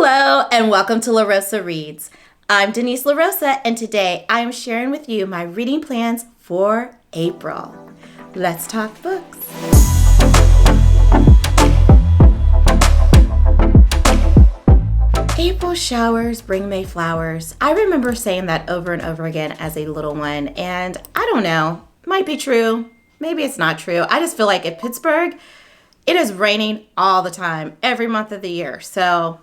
Hello and welcome to LaRosa Reads. I'm Denise LaRosa and today I am sharing with you my reading plans for April. Let's talk books. April showers bring May flowers. I remember saying that over and over again as a little one, and I don't know, might be true, maybe it's not true. I just feel like in Pittsburgh, it is raining all the time, every month of the year, so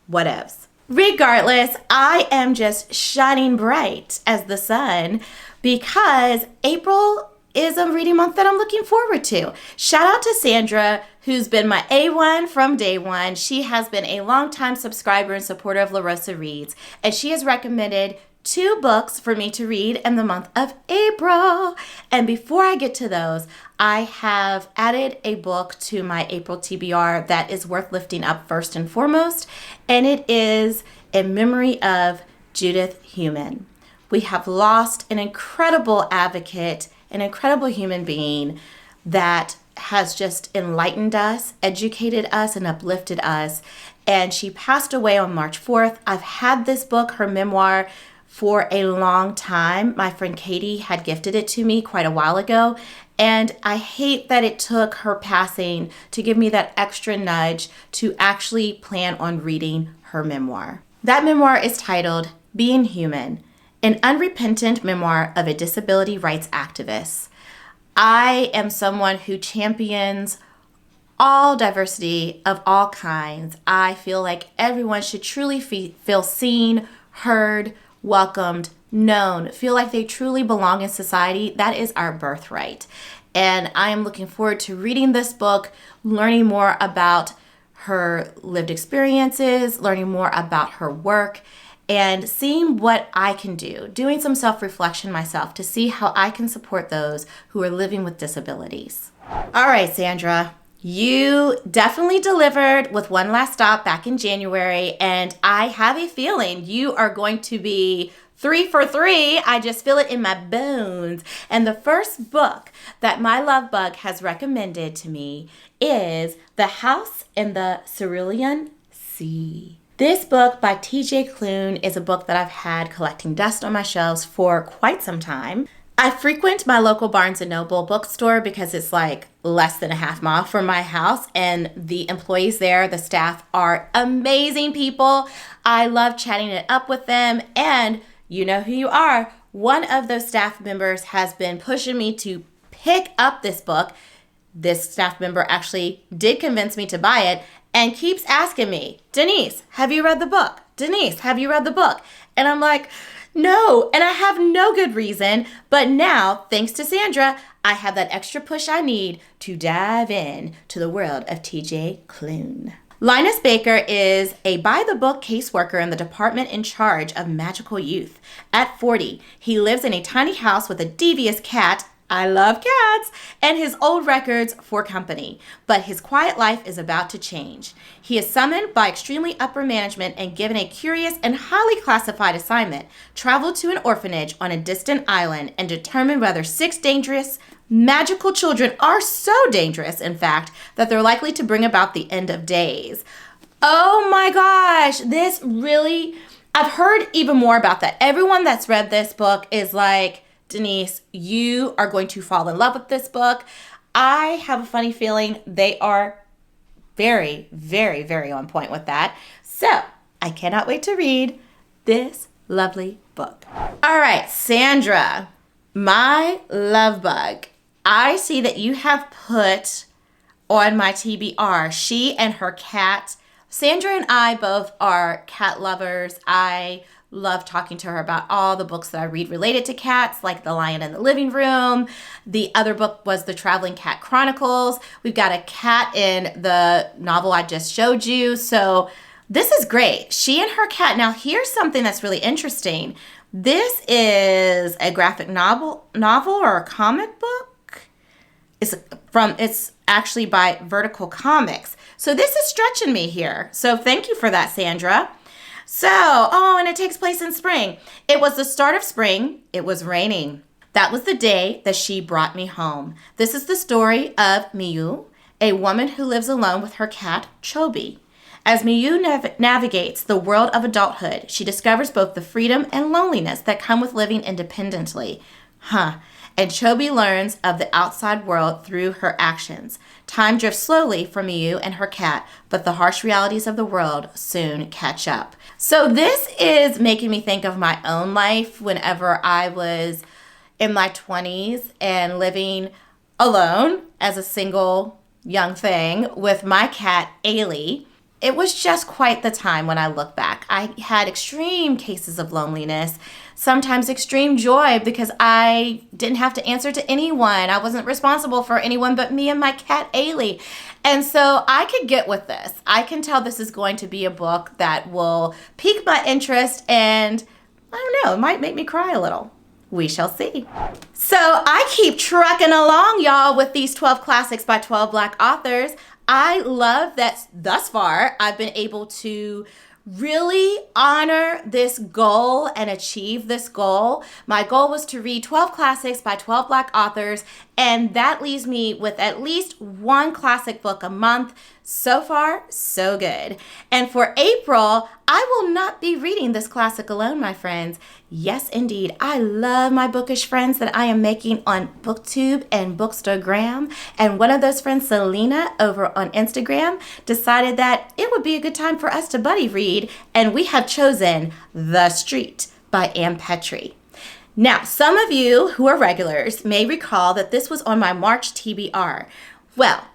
whatevs. Regardless, I am just shining bright as the sun because April is a reading month that I'm looking forward to. Shout out to Sandra, who's been my A1 from day one. She has been a longtime subscriber and supporter of LaRosa Reads, and she has recommended 2 books for me to read in the month of April. And before I get to those, I have added a book to my April TBR that is worth lifting up first and foremost, and it is In Memory of Judith Human. We have lost an incredible advocate, an incredible human being that has just enlightened us, educated us, and uplifted us. And she passed away on March 4th. I've had this book, her memoir, for a long time. My friend Katie had gifted it to me quite a while ago, and I hate that it took her passing to give me that extra nudge to actually plan on reading her memoir. That memoir is titled Being Human, an unrepentant memoir of a disability rights activist. I am someone who champions all diversity of all kinds. I feel like everyone should truly feel seen, heard, welcomed, known, feel like they truly belong in society. That is our birthright. And I am looking forward to reading this book, learning more about her lived experiences, learning more about her work, and seeing what I can do, doing some self-reflection myself to see how I can support those who are living with disabilities. All right, Sandra. You definitely delivered with One Last Stop back in January, and I have a feeling you are going to be 3 for 3. I just feel it in my bones. And the first book that my love bug has recommended to me is The House in the Cerulean Sea. This book by TJ Klune is a book that I've had collecting dust on my shelves for quite some time. I frequent my local Barnes & Noble bookstore because it's like less than a half mile from my house, and the employees there, the staff, are amazing people. I love chatting it up with them, and you know who you are. One of those staff members has been pushing me to pick up this book. This staff member actually did convince me to buy it and keeps asking me, Denise, have you read the book? Denise, have you read the book? And I'm like, no, and I have no good reason, but now, thanks to Sandra, I have that extra push I need to dive in to the world of TJ Klune. Linus Baker is a by-the-book caseworker in the department in charge of magical youth. At 40, he lives in a tiny house with a devious cat, I love cats, and his old records for company. But his quiet life is about to change. He is summoned by extremely upper management and given a curious and highly classified assignment: travel to an orphanage on a distant island and determine whether 6 dangerous, magical children are so dangerous, in fact, that they're likely to bring about the end of days. Oh my gosh, this really, I've heard even more about that. Everyone that's read this book is like, Denise, you are going to fall in love with this book. I have a funny feeling they are very, very, very on point with that. So I cannot wait to read this lovely book. All right, Sandra, my love bug. I see that you have put on my TBR, She and Her Cat. Sandra and I both are cat lovers. I love talking to her about all the books that I read related to cats, like The Lion in the Living Room. The other book was The Traveling Cat Chronicles. We've got a cat in the novel I just showed you. So this is great. She and Her Cat. Now here's something that's really interesting. This is a graphic novel or a comic book. It's actually by Vertical Comics. So this is stretching me here. So thank you for that, Sandra. So, and it takes place in spring. It was the start of spring. It was raining. That was the day that she brought me home. This is the story of Miyu, a woman who lives alone with her cat, Chobi. As Miyu navigates the world of adulthood, she discovers both the freedom and loneliness that come with living independently. And Chobi learns of the outside world through her actions. Time drifts slowly for Miyu and her cat, but the harsh realities of the world soon catch up. So this is making me think of my own life whenever I was in my 20s and living alone as a single young thing with my cat, Ailey. It was just quite the time when I look back. I had extreme cases of loneliness, sometimes extreme joy because I didn't have to answer to anyone. I wasn't responsible for anyone but me and my cat, Ailey. And so I could get with this. I can tell this is going to be a book that will pique my interest and, I don't know, it might make me cry a little. We shall see. So I keep trucking along, y'all, with these 12 classics by 12 Black authors. I love that thus far I've been able to really honor this goal and achieve this goal. My goal was to read 12 classics by 12 Black authors, and that leaves me with at least one classic book a month. So far, so good. And for April, I will not be reading this classic alone, my friends. Yes, indeed. I love my bookish friends that I am making on BookTube and Bookstagram. And one of those friends, Selena, over on Instagram, decided that it would be a good time for us to buddy read. And we have chosen The Street by Ann Petrie. Now, some of you who are regulars may recall that this was on my March TBR. Well,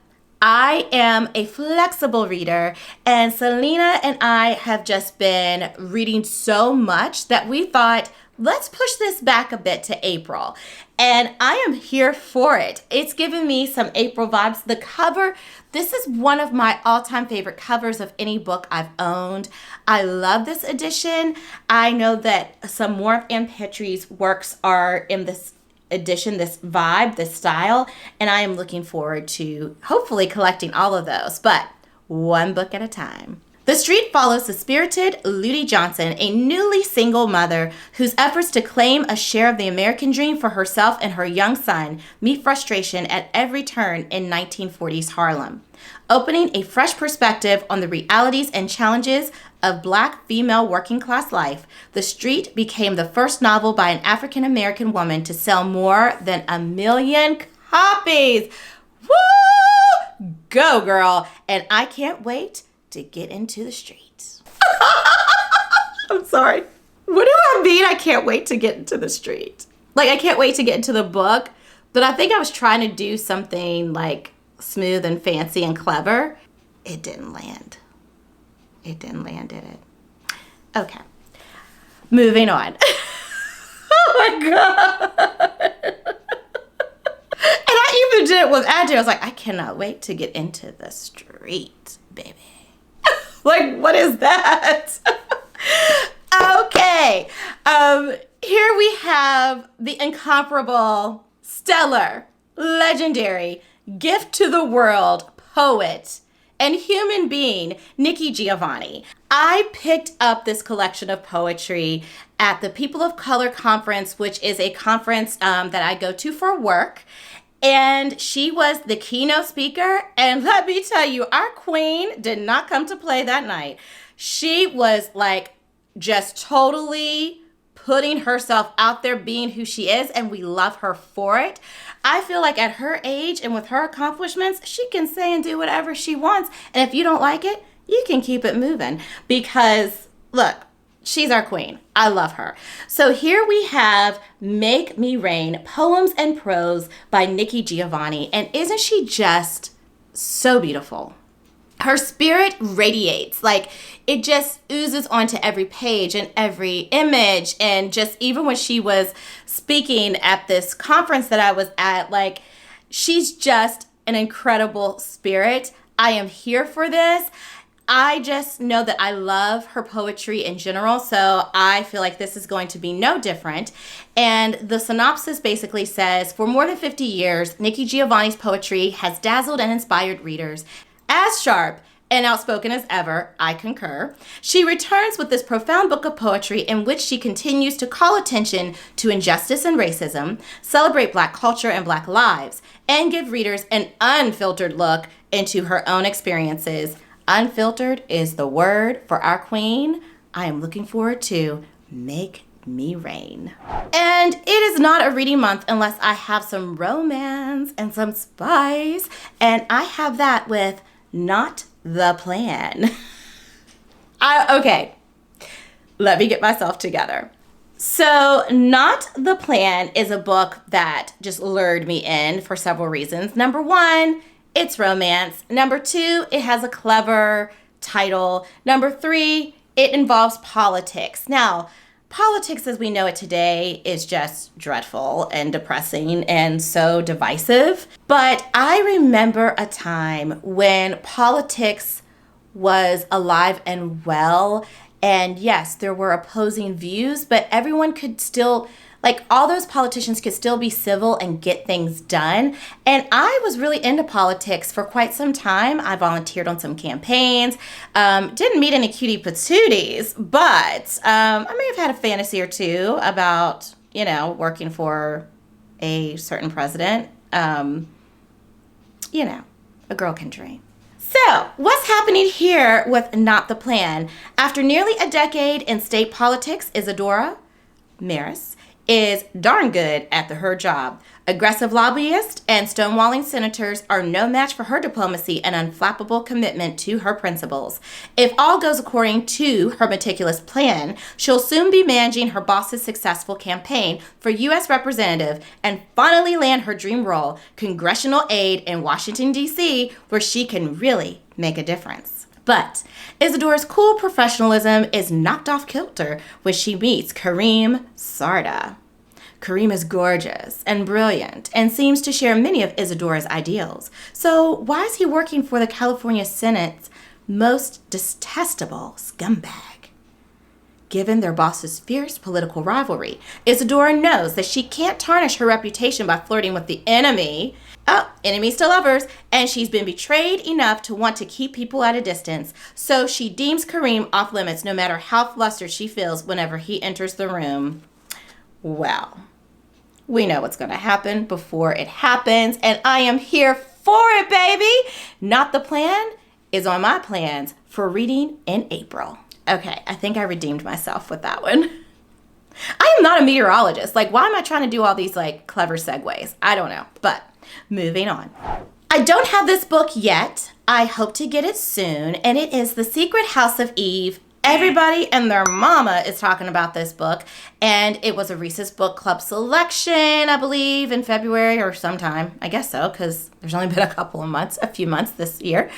I am a flexible reader, and Selena and I have just been reading so much that we thought, let's push this back a bit to April. And I am here for it. It's given me some April vibes. The cover, this is one of my all-time favorite covers of any book I've owned. I love this edition. I know that some more of Ann Petrie's works are in this edition, this vibe, this style, and I am looking forward to hopefully collecting all of those, but one book at a time. The Street follows the spirited Ludi Johnson, a newly single mother whose efforts to claim a share of the American dream for herself and her young son meet frustration at every turn in 1940s Harlem. Opening a fresh perspective on the realities and challenges of Black female working class life, The Street became the first novel by an African American woman to sell more than 1 million copies. Woo! Go, girl. And I can't wait to get into the street. I'm sorry. What do I mean I can't wait to get into the street? Like, I can't wait to get into the book, but I think I was trying to do something like smooth and fancy and clever. It didn't land. It didn't land, did it? Okay. Moving on. Oh my God. And I even did it with Andrew. I was like, I cannot wait to get into the street, baby. Like, what is that? Okay. Here we have the incomparable, stellar, legendary, gift to the world poet and human being, Nikki Giovanni. I picked up this collection of poetry at the People of Color Conference, which is a conference that I go to for work. And she was the keynote speaker. And let me tell you, our queen did not come to play that night. She was like just totally putting herself out there, being who she is, and we love her for it. I feel like at her age and with her accomplishments, she can say and do whatever she wants. And if you don't like it, you can keep it moving because, look, she's our queen. I love her. So here we have Make Me Rain, Poems and Prose by Nikki Giovanni. And isn't she just so beautiful? Her spirit radiates, like it just oozes onto every page and every image. And just even when she was speaking at this conference that I was at, like she's just an incredible spirit. I am here for this. I just know that I love her poetry in general, so I feel like this is going to be no different. And the synopsis basically says, for more than 50 years, Nikki Giovanni's poetry has dazzled and inspired readers. As sharp and outspoken as ever, I concur, she returns with this profound book of poetry in which she continues to call attention to injustice and racism, celebrate Black culture and Black lives, and give readers an unfiltered look into her own experiences. Unfiltered is the word for our queen. I am looking forward to Make Me Rain. And it is not a reading month unless I have some romance and some spice. And I have that with Not the Plan. Okay, let me get myself together. So Not the Plan is a book that just lured me in for several reasons. Number one, it's romance. Number two, it has a clever title. Number three, it involves politics. Now, politics as we know it today is just dreadful and depressing and so divisive. But I remember a time when politics was alive and well. And yes, there were opposing views, but everyone could still, like all those politicians could still be civil and get things done. And I was really into politics for quite some time. I volunteered on some campaigns, didn't meet any cutie patooties, but I may have had a fantasy or two about, working for a certain president. A girl can dream. So, what's happening here with Not the Plan? After nearly a decade in state politics, Isadora Maris is darn good at her job. Aggressive lobbyists and stonewalling senators are no match for her diplomacy and unflappable commitment to her principles. If all goes according to her meticulous plan, she'll soon be managing her boss's successful campaign for U.S. representative and finally land her dream role, congressional aide in Washington, D.C., where she can really make a difference. But Isadora's cool professionalism is knocked off kilter when she meets Kareem Sarda. Kareem is gorgeous and brilliant and seems to share many of Isadora's ideals. So why is he working for the California Senate's most detestable scumbag? Given their boss's fierce political rivalry, Isadora knows that she can't tarnish her reputation by flirting with the enemy. Oh, enemies to lovers, and she's been betrayed enough to want to keep people at a distance. So she deems Kareem off limits no matter how flustered she feels whenever he enters the room. Well, we know what's going to happen before it happens, and I am here for it, baby. Not the Plan is on my plans for reading in April. Okay, I think I redeemed myself with that one. I am not a meteorologist. Why am I trying to do all these, clever segues? I don't know, but moving on. I don't have this book yet. I hope to get it soon, and it is The Secret House of Eve. Everybody and their mama is talking about this book, and it was a Reese's Book Club selection, I believe, in February or sometime. I guess so, because there's only been a few months this year.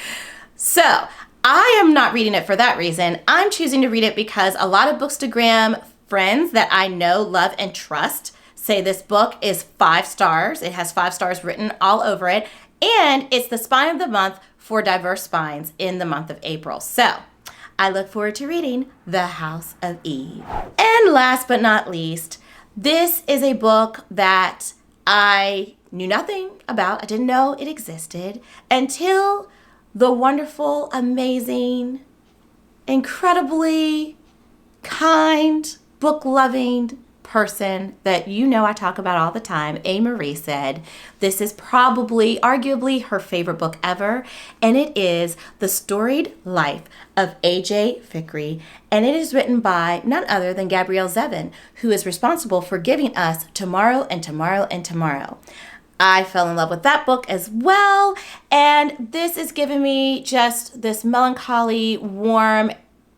So I am not reading it for that reason. I'm choosing to read it because a lot of Bookstagram friends that I know, love, and trust say this book is 5 stars. It has 5 stars written all over it, and it's the spine of the month for diverse spines in the month of April. So I look forward to reading The House of Eve. And last but not least, this is a book that I knew nothing about. I didn't know it existed until the wonderful, amazing, incredibly kind, book-loving person that I talk about all the time, A. Marie, said this is probably, arguably, her favorite book ever, and it is The Storied Life of AJ Vickery, and it is written by none other than Gabrielle Zevin, who is responsible for giving us Tomorrow and Tomorrow and Tomorrow. I fell in love with that book as well, and this is giving me just this melancholy, warm,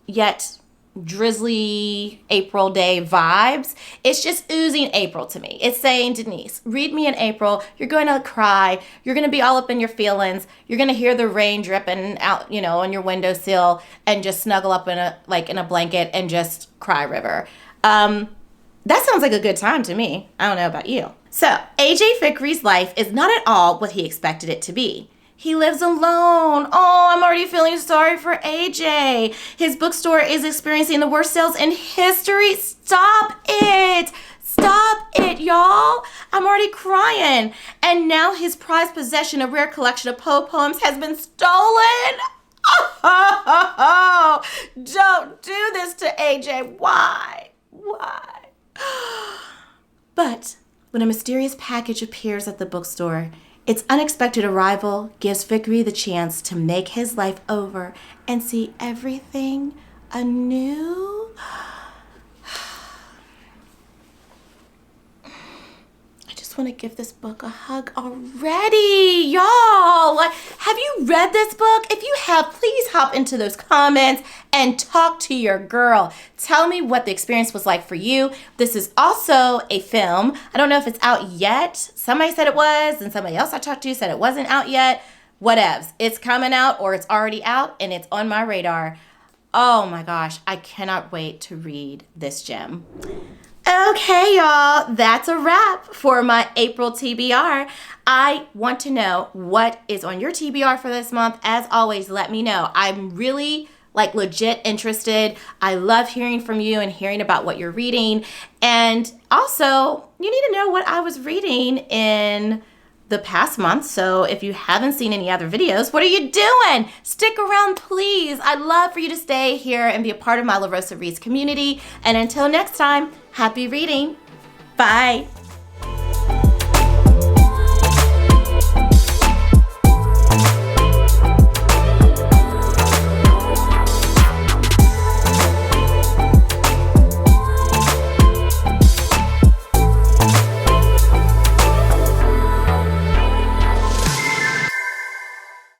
yet drizzly April day vibes. It's just oozing April to me. It's saying, Denise, read me in April. You're going to cry. You're going to be all up in your feelings. You're going to hear the rain dripping out, on your windowsill and just snuggle up in a blanket and just cry river. That sounds like a good time to me. I don't know about you. So, AJ Vickery's life is not at all what he expected it to be. He lives alone. Oh, I'm already feeling sorry for AJ. His bookstore is experiencing the worst sales in history. Stop it. Stop it, y'all. I'm already crying. And now his prized possession, a rare collection of Poe poems, has been stolen. Oh, don't do this to AJ. Why? But when a mysterious package appears at the bookstore, Its unexpected arrival gives Vickery the chance to make his life over and see everything anew. I just want to give this book a hug already, y'all. Have you read this book? If you have, please hop into those comments and talk to your girl. Tell me what the experience was like for you. This is also a film. I don't know if it's out yet. Somebody said it was, and somebody else I talked to said it wasn't out yet. Whatevs. It's coming out, or it's already out, and it's on my radar. Oh my gosh, I cannot wait to read this gem. Okay, y'all, that's a wrap for my April TBR. I want to know what is on your TBR for this month. As always, let me know. I'm really legit interested. I love hearing from you and hearing about what you're reading. And also, you need to know what I was reading in the past month. So if you haven't seen any other videos, what are you doing? Stick around, please. I'd love for you to stay here and be a part of my La Rosa Reads community. And until next time, happy reading. Bye.